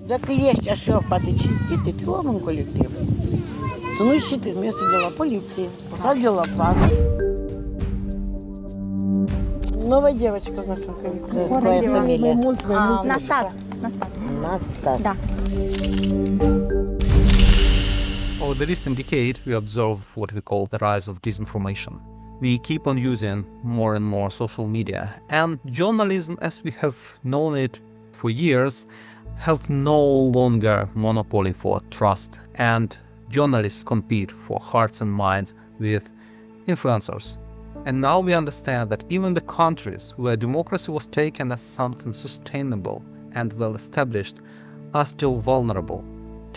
Dacă ești așa poate cinstit, te luăm în colectiv. Să nu ieși вместо de la poliție sau de la bancă. Новая девочка в нашем коллективе. Твоя фамилия? Настас. Настас. Да. Over the recent decade, we observe what we call the rise of disinformation. We keep on using more and more social media, and journalism, as we have known it for years, have no longer monopoly for trust, and journalists compete for hearts and minds with influencers. And now we understand that even the countries where democracy was taken as something sustainable and well established are still vulnerable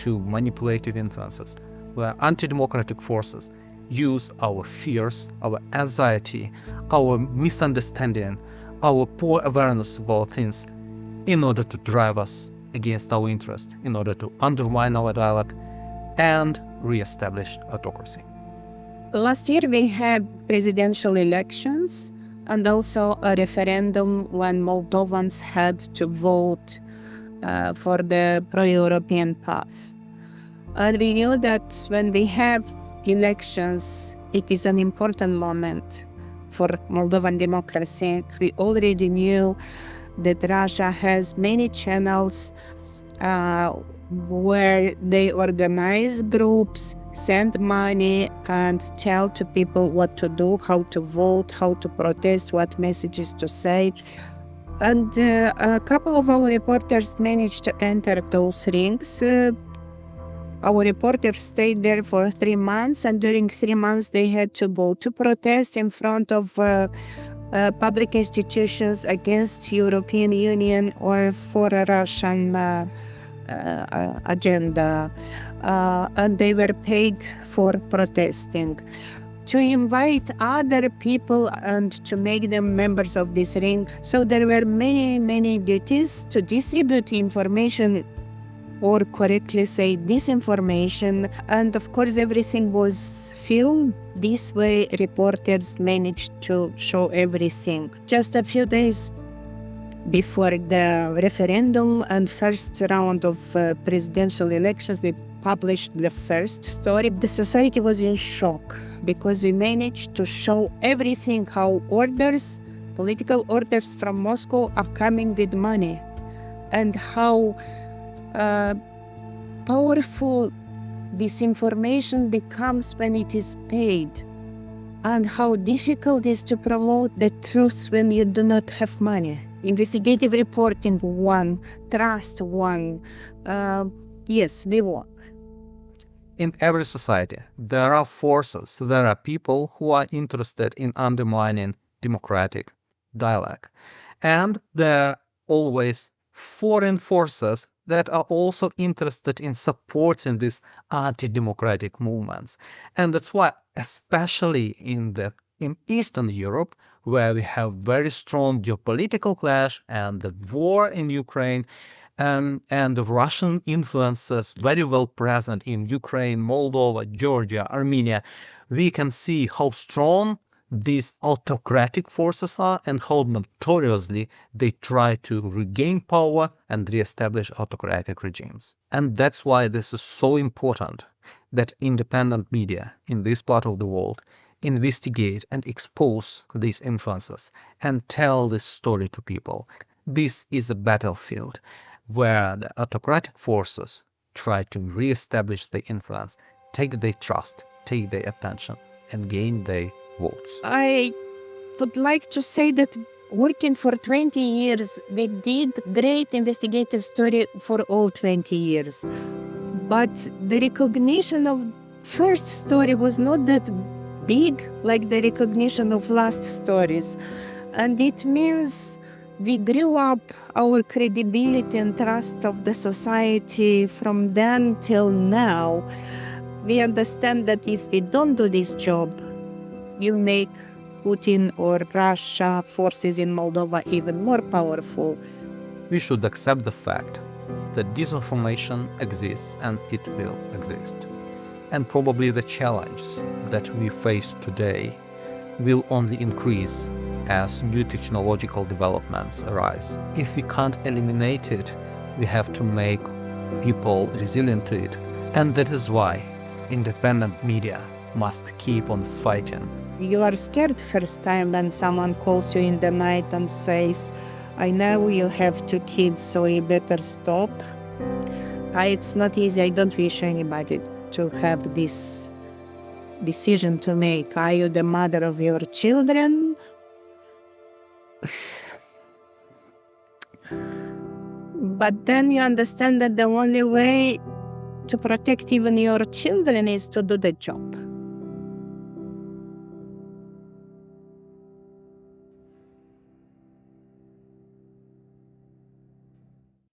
to manipulative influences, where anti-democratic forces use our fears, our anxiety, our misunderstanding, our poor awareness about things in order to drive us against our interest, in order to undermine our dialogue and re-establish autocracy. Last year we had presidential elections and also a referendum when Moldovans had to vote for the pro-European path. And we knew that when we have elections, it is an important moment for Moldovan democracy. We already knew that Russia has many channels where they organize groups, send money, and tell to people what to do, how to vote, how to protest, what messages to say. And a couple of our reporters managed to enter those rings. Our reporters stayed there for 3 months, and during 3 months they had to go to protest in front of public institutions against European Union or for a Russian agenda, and they were paid for protesting. To invite other people and to make them members of this ring. So there were many duties to distribute information, or correctly say disinformation, and of course everything was filmed. This way reporters managed to show everything. Just a few days before the referendum and first round of presidential elections, we published the first story. The society was in shock because we managed to show everything, how orders, political orders from Moscow are coming with money, and how powerful disinformation becomes when it is paid, and how difficult it is to promote the truth when you do not have money. Investigative reporting, one. Trust, one. Yes, we won. In every society, there are forces, there are people who are interested in undermining democratic dialogue. And there are always foreign forces that are also interested in supporting these anti-democratic movements. And that's why, especially in Eastern Europe, where we have very strong geopolitical clash and the war in Ukraine, and the Russian influences very well present in Ukraine, Moldova, Georgia, Armenia, we can see how strong these autocratic forces are and how notoriously they try to regain power and re-establish autocratic regimes. And that's why this is so important that independent media in this part of the world investigate and expose these influences and tell this story to people. This is a battlefield where the autocratic forces try to re-establish their influence, take their trust, take their attention, and gain their votes. I would like to say that working for 20 years, we did great investigative story for all 20 years. But the recognition of first story was not that big like the recognition of last stories. And it means we grew up our credibility and trust of the society from then till now. We understand that if we don't do this job, you make Putin or Russia forces in Moldova even more powerful. We should accept the fact that disinformation exists and it will exist. And probably the challenges that we face today will only increase as new technological developments arise. If we can't eliminate it, we have to make people resilient to it. And that is why independent media must keep on fighting. You are scared first time when someone calls you in the night and says, I know you have 2 kids, so you better stop. It's not easy. I don't wish anybody to have this decision to make. Are you the mother of your children? But then you understand that the only way to protect even your children is to do the job.